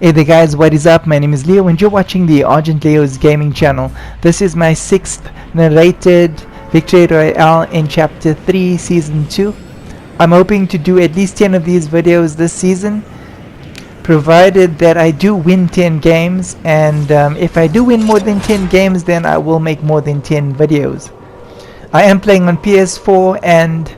Hey there guys, what is up? My name is Leo and you're watching the Argent Leo's gaming channel. This is my 6th narrated Victory Royale in Chapter 3 Season 2. I'm hoping to do at least 10 of these videos this season, provided that I do win 10 games, and if I do win more than 10 games, then I will make more than 10 videos. I am playing on PS4, and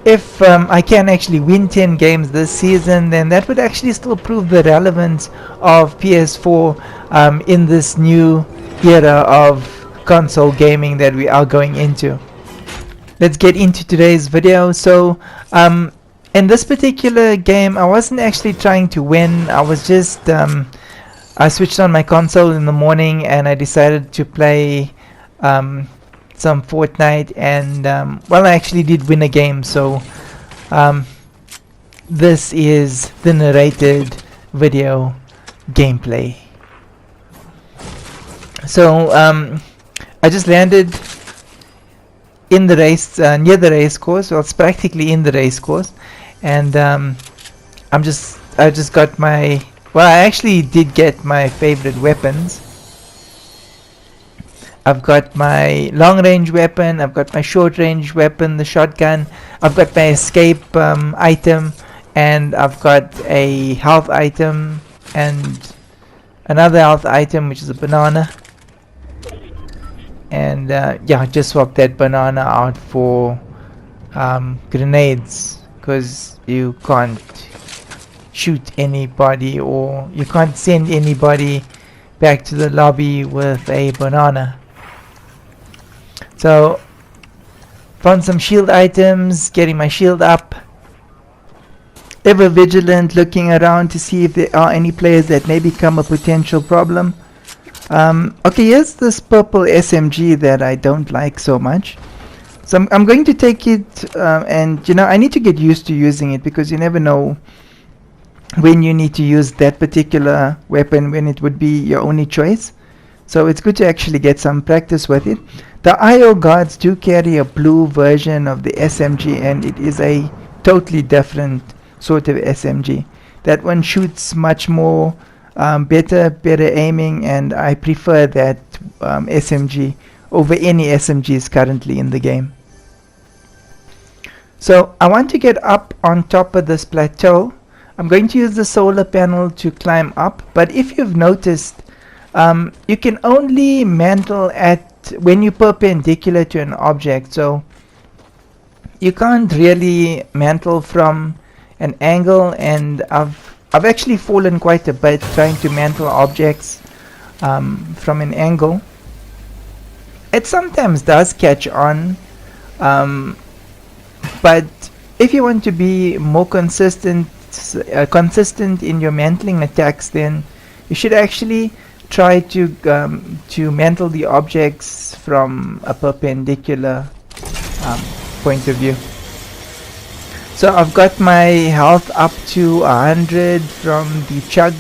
if I can actually win 10 games this season, then that would actually still prove the relevance of PS4 in this new era of console gaming that we are going into. Let's get into today's video. So in this particular game, I wasn't actually trying to win. I was just I switched on my console in the morning and I decided to play some Fortnite, and well, I actually did win a game. So this is the narrated video gameplay. So I just landed in the race, near the race course. Well, it's practically in the race course, and I just got my, well, I actually did get my favorite weapons. I've got my long range weapon, I've got my short range weapon, the shotgun, I've got my escape item, and I've got a health item and another health item, which is a banana. And yeah, I just swapped that banana out for grenades, because you can't shoot anybody, or you can't send anybody back to the lobby with a banana. So, found some shield items, getting my shield up. Ever vigilant, looking around to see if there are any players that may become a potential problem. Okay, here's this purple SMG that I don't like so much. So I'm going to take it, and you know, I need to get used to using it, because you never know when you need to use that particular weapon, when it would be your only choice. So it's good to actually get some practice with it. The IO guards do carry a blue version of the SMG, and it is a totally different sort of SMG. That one shoots much more better aiming, and I prefer that SMG over any SMGs currently in the game. So I want to get up on top of this plateau. I'm going to use the solar panel to climb up, but if you've noticed, you can only mantle at when you're perpendicular to an object, so you can't really mantle from an angle, and I've actually fallen quite a bit trying to mantle objects from an angle. It sometimes does catch on, but if you want to be more consistent in your mantling attacks, then you should actually try to mantle the objects from a perpendicular point of view. So I've got my health up to 100 from the chug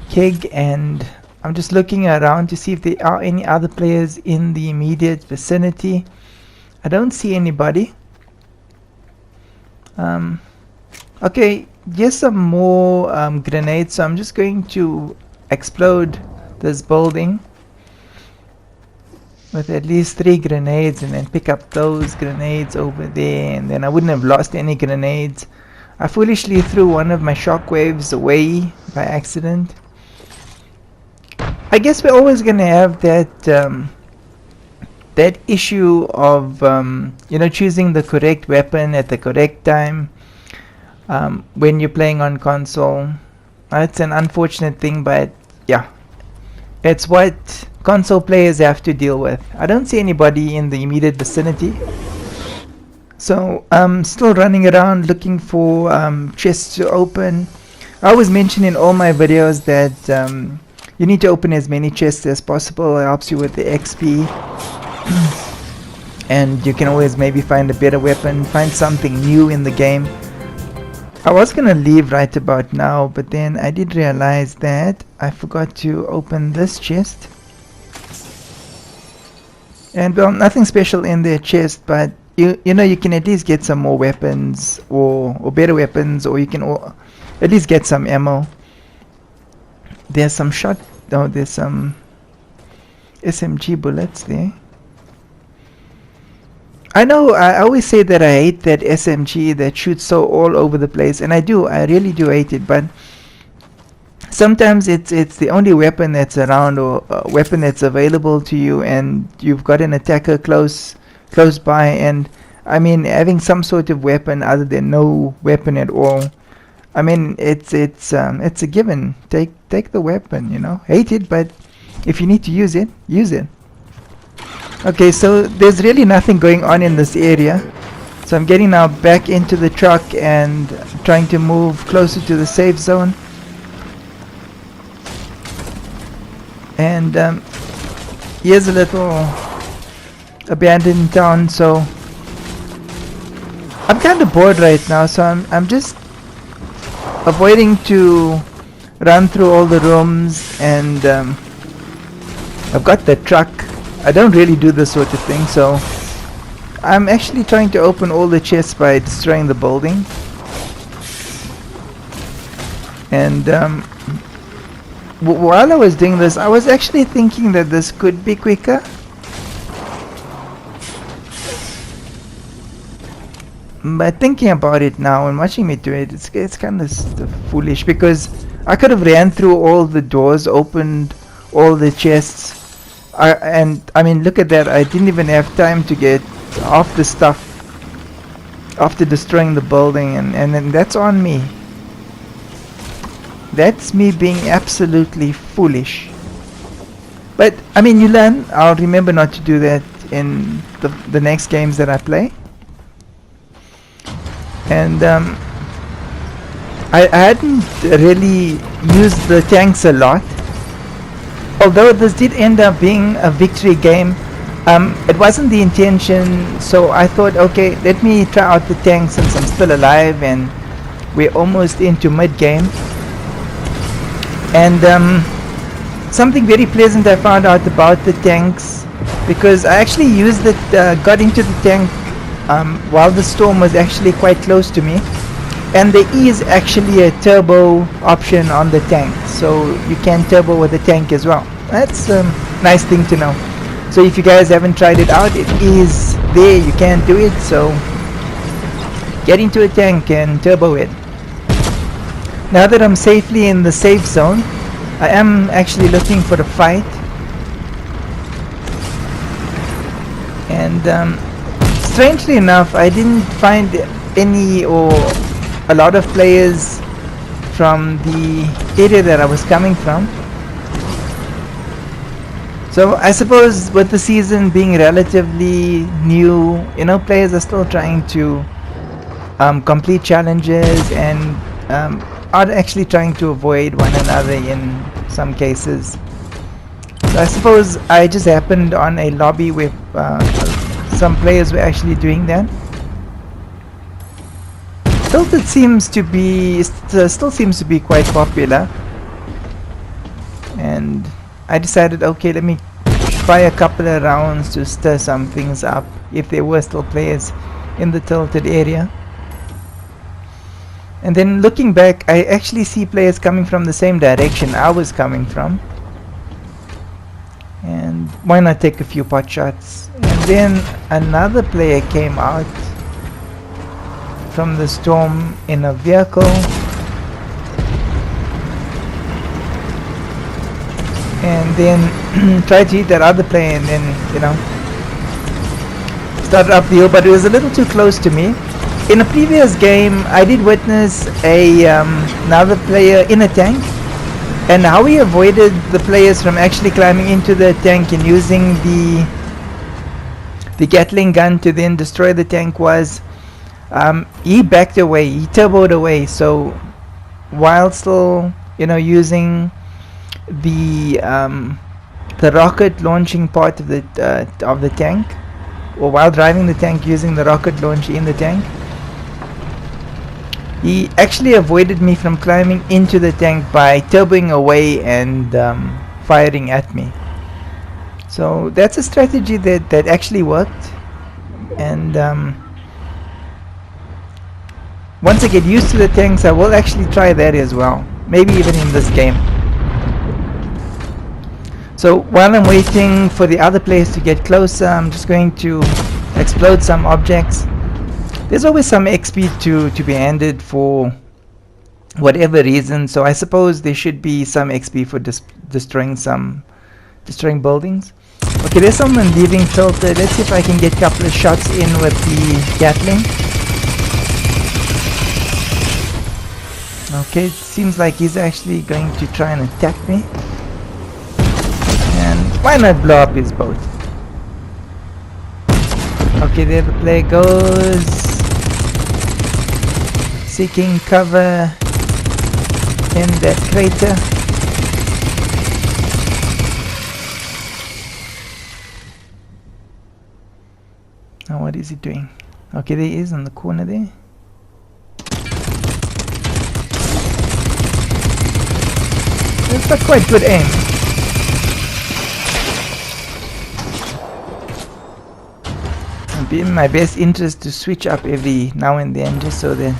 keg, and I'm just looking around to see if there are any other players in the immediate vicinity. I don't see anybody. Okay, here's some more grenades, so I'm just going to explode this building with at least 3 grenades, and then pick up those grenades over there, and then I wouldn't have lost any grenades. I foolishly threw one of my shockwaves away by accident. I guess we're always gonna have that that issue of you know, choosing the correct weapon at the correct time when you're playing on console. It's an unfortunate thing, but yeah, it's what console players have to deal with. I don't see anybody in the immediate vicinity, so I'm still running around looking for chests to open. I always mention in all my videos that you need to open as many chests as possible. It helps you with the XP. And you can always maybe find a better weapon, find something new in the game. I was gonna leave right about now, but then I did realize that I forgot to open this chest. And well, nothing special in their chest, but you know, you can at least get some more weapons, or better weapons, or you can at least get some ammo. There's some shot. Oh, there's some SMG bullets there. I know I always say that I hate that SMG that shoots so all over the place, and I do. I really do hate it. But sometimes it's the only weapon that's around, or a weapon that's available to you, and you've got an attacker close by. And I mean, having some sort of weapon other than no weapon at all, I mean, it's a given. Take the weapon, you know. Hate it, but if you need to use it, use it. Okay, so there's really nothing going on in this area. So I'm getting now back into the truck and trying to move closer to the safe zone. And here's a little abandoned town. So I'm kind of bored right now, so I'm just avoiding to run through all the rooms, and I've got the truck. I don't really do this sort of thing, so I'm actually trying to open all the chests by destroying the building. And while I was doing this, I was actually thinking that this could be quicker. But thinking about it now and watching me do it, it's kind of foolish, because I could have ran through all the doors, opened all the chests. And I mean, look at that, I didn't even have time to get off the stuff after destroying the building, and then that's on me. That's me being absolutely foolish. But I mean, you learn. I'll remember not to do that in the next games that I play. And I hadn't really used the tanks a lot. Although this did end up being a victory game, it wasn't the intention, so I thought, okay, let me try out the tank since I'm still alive and we're almost into mid-game. And something very pleasant I found out about the tanks, because I actually used it, got into the tank while the storm was actually quite close to me. And there is actually a turbo option on the tank, so you can turbo with the tank as well. That's a nice thing to know. So if you guys haven't tried it out, it is there, you can do it. So get into a tank and turbo it. Now that I'm safely in the safe zone, I am actually looking for a fight. And strangely enough, I didn't find any or a lot of players from the area that I was coming from. So I suppose with the season being relatively new, you know, players are still trying to complete challenges and are actually trying to avoid one another in some cases. So I suppose I just happened on a lobby with some players were actually doing that. Still seems to be quite popular, and I decided, okay, let me try a couple of rounds to stir some things up if there were still players in the tilted area. And then looking back, I actually see players coming from the same direction I was coming from, and why not take a few pot shots. And then another player came out from the storm in a vehicle, and then tried to hit that other player, and then, you know, started up the hill, but it was a little too close to me. In a previous game, I did witness another player in a tank, and how he avoided the players from actually climbing into the tank and using the Gatling gun to then destroy the tank was he backed away, he turboed away. So while still, you know, using the rocket launching part of the tank, or while driving the tank using the rocket launch in the tank, he actually avoided me from climbing into the tank by turboing away and firing at me. So that's a strategy that actually worked. And once I get used to the tanks, I will actually try that as well. Maybe even in this game. So while I'm waiting for the other players to get closer, I'm just going to explode some objects. There's always some XP to be handed for whatever reason, so I suppose there should be some XP for destroying buildings. Okay, there's someone leaving tilted. Let's see if I can get a couple of shots in with the Gatling. Okay, it seems like he's actually going to try and attack me. And why not blow up his boat? Okay, there the player goes, seeking cover in that crater. Now what is he doing? Okay, there he is on the corner there. It's got quite good aim. It'd be in my best interest to switch up every now and then, just so that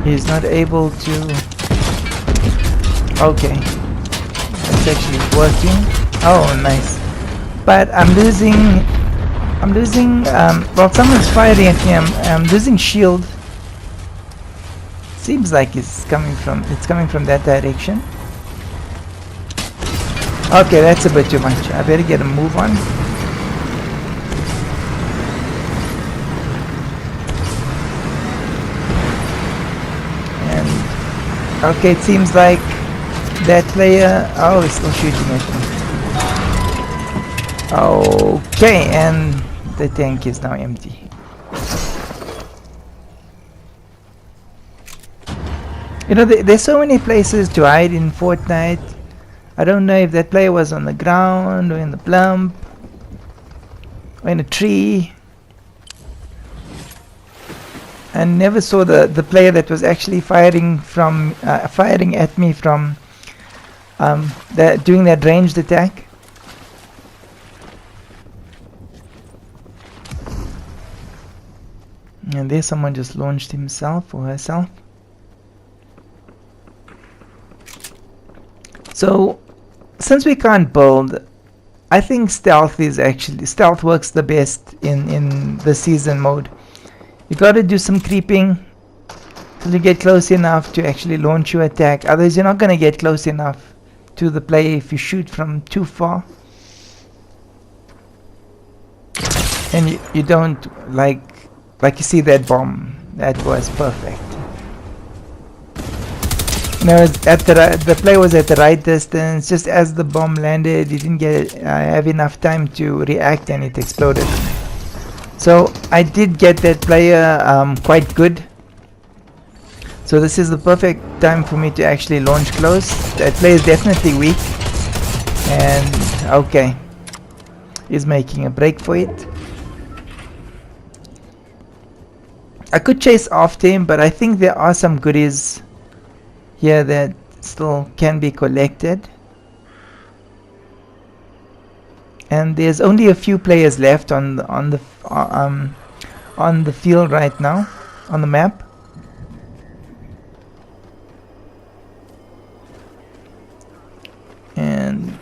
he's not able to. Okay, that's actually working. Oh, nice. But I'm losing. Well, someone's firing at me. I'm losing shield. Seems like it's coming from that direction. Okay, that's a bit too much. I better get a move on. And okay, it seems like that player. Oh, he's still shooting at me. Okay, and the tank is now empty. You know, there's so many places to hide in Fortnite. I don't know if that player was on the ground or in the plump or in a tree. I never saw the player that was actually firing at me from doing that ranged attack. And there someone just launched himself or herself. So, since we can't build, I think stealth works the best in the season mode. You gotta do some creeping till you get close enough to actually launch your attack. Otherwise, you're not gonna get close enough to the player if you shoot from too far. And you don't like you see that bomb. That was perfect. No, the player was at the right distance. Just as the bomb landed, he didn't have enough time to react, and it exploded. So I did get that player quite good. So this is the perfect time for me to actually launch close. That player is definitely weak, and okay, he's making a break for it. I could chase after him, but I think there are some goodies here that still can be collected, and there's only a few players left on the field right now, on the map. And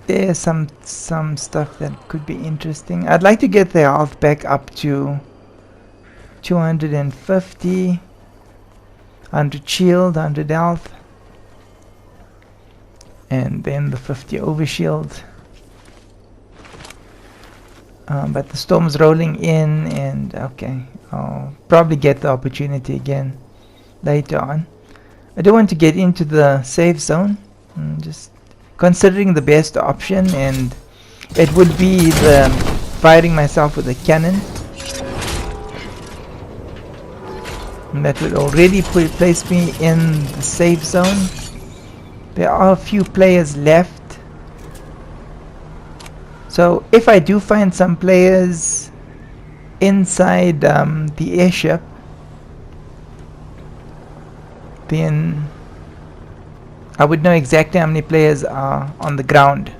there's some stuff that could be interesting. I'd like to get their health back up to 250. 100 shield, 100 health, and then the 50 overshield. But the storm's rolling in, and okay, I'll probably get the opportunity again later on. I don't want to get into the safe zone. Just considering the best option, and it would be the firing myself with a cannon. And that would already place me in the safe zone. There are a few players left. So if I do find some players inside the airship, then I would know exactly how many players are on the ground.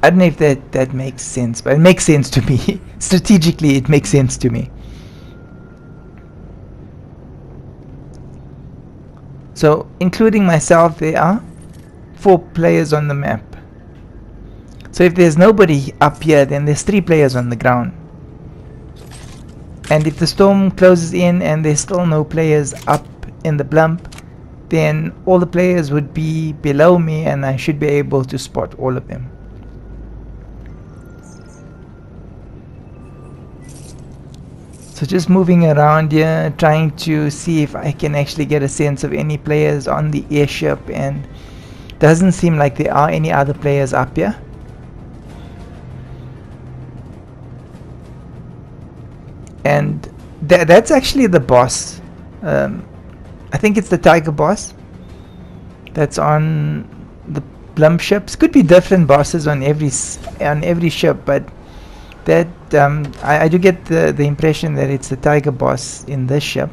I don't know if that makes sense, but it makes sense to me. Strategically, it makes sense to me. So, including myself, there are 4 players on the map. So if there's nobody up here, then there's 3 players on the ground. And if the storm closes in and there's still no players up in the blimp, then all the players would be below me and I should be able to spot all of them. So just moving around here, trying to see if I can actually get a sense of any players on the airship, and doesn't seem like there are any other players up here. And that's actually the boss. I think it's the tiger boss that's on the blimp ships. Could be different bosses on every ship, but that I do get the impression that it's the tiger boss in this ship.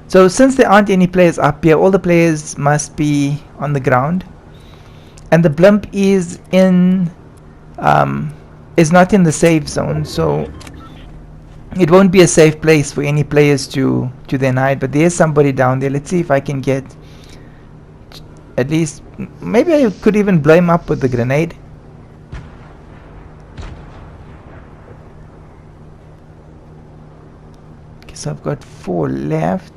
So since there aren't any players up here, all the players must be on the ground, and the blimp is not in the safe zone, so it won't be a safe place for any players to then hide. But there's somebody down there. Let's see if I can get at least, maybe I could even blow him up with the grenade. Okay, so I've got 4 left.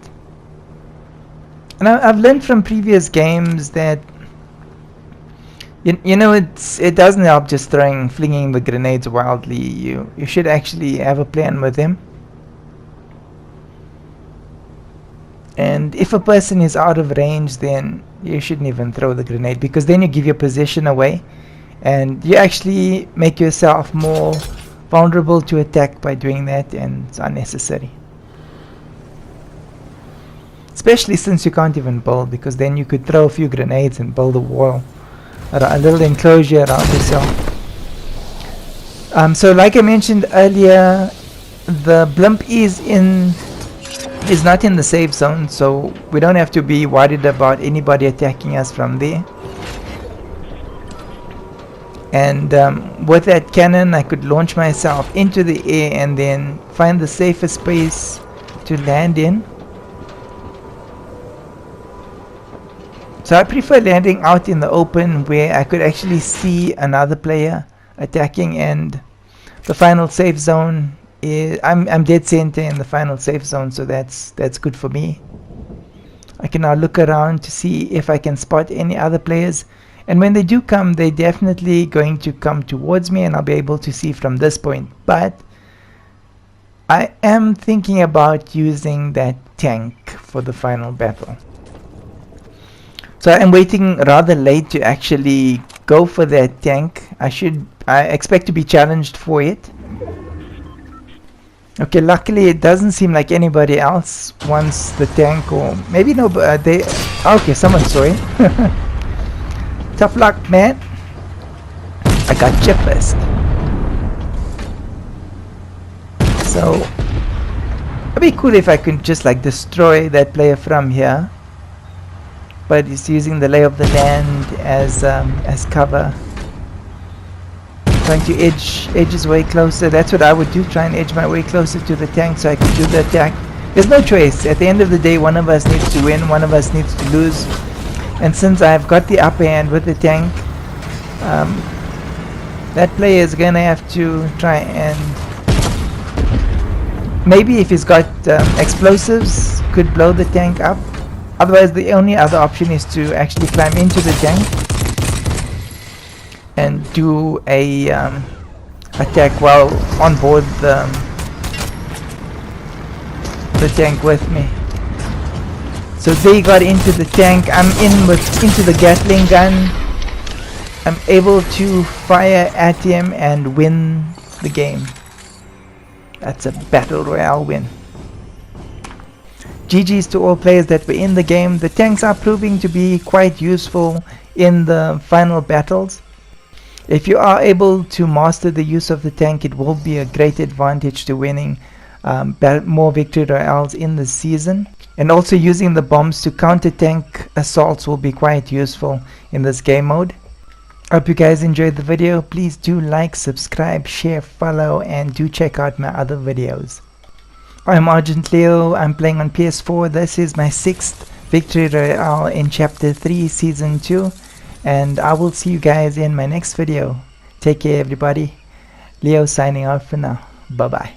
And I've learned from previous games that you know, it doesn't help just flinging the grenades wildly. You should actually have a plan with them. And if a person is out of range, then you shouldn't even throw the grenade, because then you give your position away and you actually make yourself more vulnerable to attack by doing that, and it's unnecessary. Especially since you can't even build, because then you could throw a few grenades and build a wall, a little enclosure around yourself. So like I mentioned earlier, the blimp is not in the safe zone, so we don't have to be worried about anybody attacking us from there. And with that cannon, I could launch myself into the air and then find the safest space to land in. So I prefer landing out in the open, where I could actually see another player attacking, and the final safe zone is I'm dead center in the final safe zone, so that's good for me. I can now look around to see if I can spot any other players, and when they do come, they're definitely going to come towards me and I'll be able to see from this point. But I am thinking about using that tank for the final battle. So I'm waiting rather late to actually go for that tank. I expect to be challenged for it. Okay, luckily it doesn't seem like anybody else wants the tank, or maybe no, but okay, someone saw it. Tough luck, man. I got chip first. So it'd be cool if I could just like destroy that player from here. But he's using the lay of the land as cover, trying to edge his way closer. That's what I would do, try and edge my way closer to the tank so I could do the attack. There's no choice. At the end of the day, one of us needs to win, one of us needs to lose. And since I've got the upper hand with the tank, that player is gonna have to try and maybe, if he's got explosives, could blow the tank up. Otherwise, the only other option is to actually climb into the tank and do a attack while on board the tank with me. So they got into the tank. I'm into the Gatling gun. I'm able to fire at him and win the game. That's a battle royale win. GG's to all players that were in the game. The tanks are proving to be quite useful in the final battles. If you are able to master the use of the tank, it will be a great advantage to winning more victory royales in the season. And also using the bombs to counter tank assaults will be quite useful in this game mode. Hope you guys enjoyed the video. Please do like, subscribe, share, follow, and do check out my other videos. I'm Argent Leo. I'm playing on PS4. This is my 6th Victory Royale in Chapter 3, Season 2. And I will see you guys in my next video. Take care, everybody. Leo signing out for now. Bye-bye.